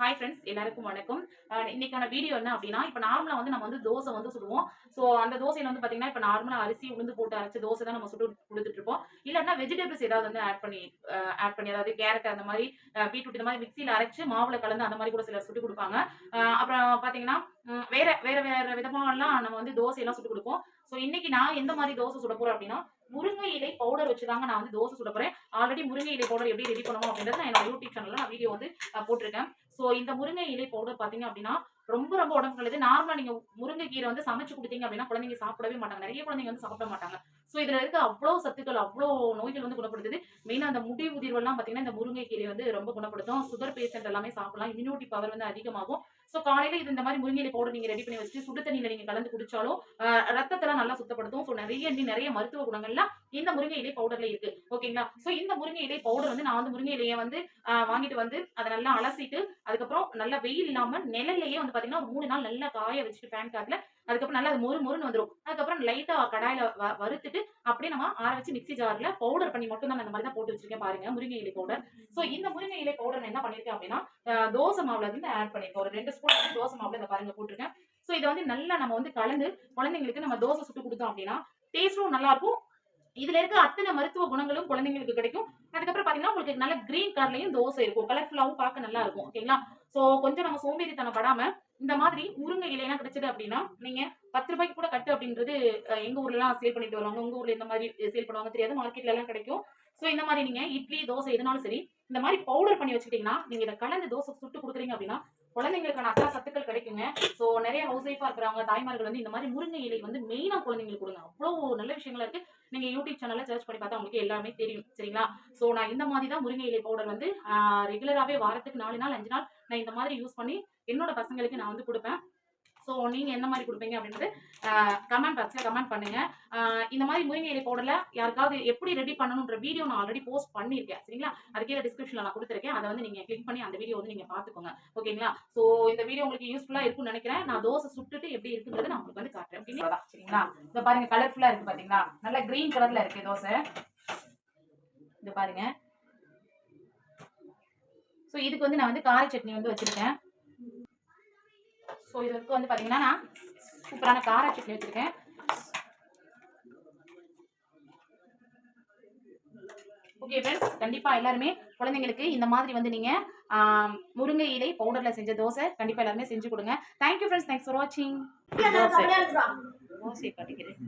Hi friends, எல்லாருக்கும் வணக்கம். இன்னைக்கான வீடியோ என்ன அப்படின்னா, இப்போ நார்மலா வந்து நம்ம வந்து தோசை வந்து சுடுவோம். ஸோ அந்த தோசையில வந்து பார்த்தீங்கன்னா, இப்போ நார்மலா அரிசி, உளுந்து போட்டு அரைச்ச தோசை தான் நம்ம சுட்டு குடுத்துட்டு இருப்போம். இல்லாட்டினா வெஜிடபிள்ஸ் ஏதாவது வந்து ஆட் பண்ணி அதாவது கேரட் அந்த மாரி பீட்ரூட் இந்த மாரி மிக்ஸியில அரைச்சு மாவுல கலந்து அந்த மாரி கூட சிலர் சுட்டு குடுப்பாங்க. அப்புறம் பார்த்தீங்கன்னா, வேற வேற வேற விதமாலாம் நம்ம வந்து தோசையெல்லாம் சுட்டு குடுப்போம். ஸோ இன்னைக்கு நான் எந்த மாரி தோசை சுட போறேன் அப்படின்னா, முருங்கை இலை பவுடர் வச்சு தாங்க நான் வந்து தோசை சுட போறேன். ஆல்ரெடி முருங்கை இலை பவுடர் எப்படி ரெடி பண்ணணும் அப்படின்றத நான் என்னோட யூடியூப் சேனல்ல நான் வீடியோ வந்து போட்டிருக்கேன். ஸோ இந்த முருங்கை இலை பவுடர் பார்த்தீங்க அப்படின்னா, ரொம்ப ரொம்ப உடம்புக்கு நல்லது. நார்மலா நீங்க முருங்கை கீரை வந்து சமைச்சு குடுத்தீங்க அப்படின்னா, குழந்தைங்க சாப்பிடவே மாட்டாங்க. நெறைய குழந்தைங்க வந்து சாப்பிட மாட்டாங்க. ஸோ இதுல இருக்க அவ்ளோ சத்துக்கள், அவ்ளோ நோய்கள் வந்து குணப்படுத்துது. மெயினா அந்த முடி உதிர்வெல்லாம் பார்த்தீங்கன்னா, இந்த முருங்கை கீரை வந்து ரொம்ப குணப்படுத்தும். சுகர் பேஷண்ட் எல்லாமே சாப்பிடலாம். இம்யூனிட்டி பவர் வந்து அதிகமாகும். ஸோ காலையில இது இந்த மாரி முருங்கை இலை பவுடர் நீங்க ரெடி பண்ணி வச்சுட்டு, சுடு தண்ணீல நீங்க கலந்து குடிச்சாலும், ரத்தத்தெல்லாம் நல்லா சுத்தப்படுத்தும். ஸோ இன்னும் நெறைய மருத்துவ குணங்கள்லாம் இந்த முருங்கை இலை பவுடர்ல இருக்கு. ஓகேங்களா? ஸோ இந்த முருங்கை இலை பவுடர் வந்து நான் வந்து முருங்கை இலைய வந்து வாங்கிட்டு வந்து அத நல்லா அலசிட்டு, அதுக்கப்புறம் நல்லா வெயில் இல்லாம நிழல்லயே வந்து பார்த்தீங்கன்னா, ஒரு 3 நாள் நல்லா காய வச்சுட்டு ஃபேன் காத்துல, அதுக்கப்புறம் நல்லா அது மொறு மொறுன்னு வந்துரும். அதுக்கப்புறம் லைட்டா கடாயில வறுத்துட்டு, அப்படியே நம்ம ஆற வச்சு மிக்ஸி ஜார்ல பவுடர் பண்ணி மட்டும் தான் நான் இந்த மாரி தான் போட்டு வச்சிருக்கேன் பாருங்க. முருங்கை இலை பவுடர். ஸோ இந்த முருங்கை இலை பவுடர் நான் என்ன பண்ணியிருக்கேன் அப்படின்னா, தோசை மாவுல வந்து ஆட் பண்ணியிருக்கேன். ஒரு 2 ஸ்பூன் வந்து தோசை மாவுல இந்த பாருங்க போட்டுருக்கேன். ஸோ இத வந்து நல்லா நம்ம வந்து கலந்து குழந்தைங்களுக்கு நம்ம தோசை சுட்டு குடுத்தோம் அப்படின்னா, டேஸ்ட்டும் நல்லாருக்கும். இதுல இருக்க அத்தன மருத்துவ குணங்களும் குழந்தைங்களுக்கு கிடைக்கும். அதுக்கப்புறம் பார்த்தீங்கன்னா, உங்களுக்கு நல்ல கிரீன் கலர்லயும் தோசை இருக்கும். கலர்ஃபுல்லாவும் பார்க்க நல்லா இருக்கும். ஓகேங்களா? ஸோ கொஞ்சம் நம்ம சோம்பேறித்தனம் படாம, இந்த மாதிரி முருங்கை இலைலாம் கிடைச்சது அப்டின்னா, நீங்க ரூ. 10 கூட கட்டு அப்டின்றது எங்க ஊர்லலாம் சேல் பண்ணிட்டு வருவாங்க. உங்க ஊர்ல எந்த மாரி சேல் பண்ணுவாங்க தெரியாது. மார்க்கெட்லலாம் கிடைக்கும். ஸோ இந்த மாரி நீங்க இட்லி, தோசை எதுனாலும் சரி, இந்த மாரி பவுடர் பண்ணி வச்சுக்கிட்டீங்கன்னா, நீங்க இத கலந்து தோசை சுட்டு குடுக்குறீங்க அப்டின்னா, குழந்தைங்களுக்கான அத்தன சத்துக்கள் கிடைக்குங்க. ஸோ நெறைய ஹவுஸ் ஒய்ஃபா இருக்கிறவங்க, தாய்மார்கள் வந்து இந்த மாரி முருங்கை இலை வந்து மெயினா குழந்தைங்களுக்கு குடுங்க. அவ்ளோ நல்ல விஷயங்கள் இருக்கு. நீங்க யூடியூப் சேனல்ல சர்ச் பண்ணி பார்த்தா உங்களுக்கு எல்லாமே தெரியும். சரிங்களா? ஸோ நான் இந்த மாதிரி தான் முருங்கை இலை பவுடர் வந்து ரெகுலராவே வாரத்துக்கு 4 நாள், 5 நாள் நான் இந்த மாதிரி யூஸ் பண்ணி என்னோட பசங்களுக்கு நான் வந்து குடுப்பேன். ஸோ நீங்க எந்த மாரி குடுப்பீங்க அப்படின்றது கமெண்ட் பாக்ஸ்ல கமெண்ட் பண்ணுங்க. இந்த மாரி முருங்கை இலை பவுடர்ல யாருக்காவது எப்படி ரெடி பண்ணணும்ன்ற வீடியோ நான் ஆல்ரெடி போஸ்ட் பண்ணியிருக்கேன். சரிங்களா? அது கீழ டிஸ்கிரிப்ஷன்ல நான் குடுத்துருக்கேன். அத வந்து நீங்க கிளிக் பண்ணி அந்த வீடியோ வந்து நீங்க பார்த்துக்கோங்க. ஓகேங்களா? ஸோ இந்த வீடியோ உங்களுக்கு யூஸ்ஃபுல்லா இருக்கும்னு நெனைக்கிறேன். நான் தோசை சுட்டுட்டு எப்படி இருக்குன்றத நான் உங்களுக்கு வந்து காட்டுறேன். ஓகேங்களா? சரிங்களா? இத பாருங்க கலர்ஃபுல்லா இருக்கு பாத்தீங்களா? நல்ல கிரீன் கலர்ல இருக்கு தோசை. இத பாருங்க. ஸோ இதுக்கு வந்து நான் வந்து கார சட்னி வந்து வச்சிருக்கேன். ஸோ இதுக்கு வந்து பாத்தீங்கன்னா, நான் சூப்பரான கார சட்னி வச்சிருக்கேன். ஓகே ஃப்ரெண்ட்ஸ், கண்டிப்பா எல்லாருமே குழந்தைங்களுக்கு இந்த மாதிரி வந்து நீங்க முருங்கை இலை பவுடர்ல செஞ்ச தோசை கண்டிப்பா எல்லாருமே செஞ்சு குடுங்க. Thank you friends. Thanks for வாட்சிங். தோசை தோசைய காட்டிக்கிறேன்.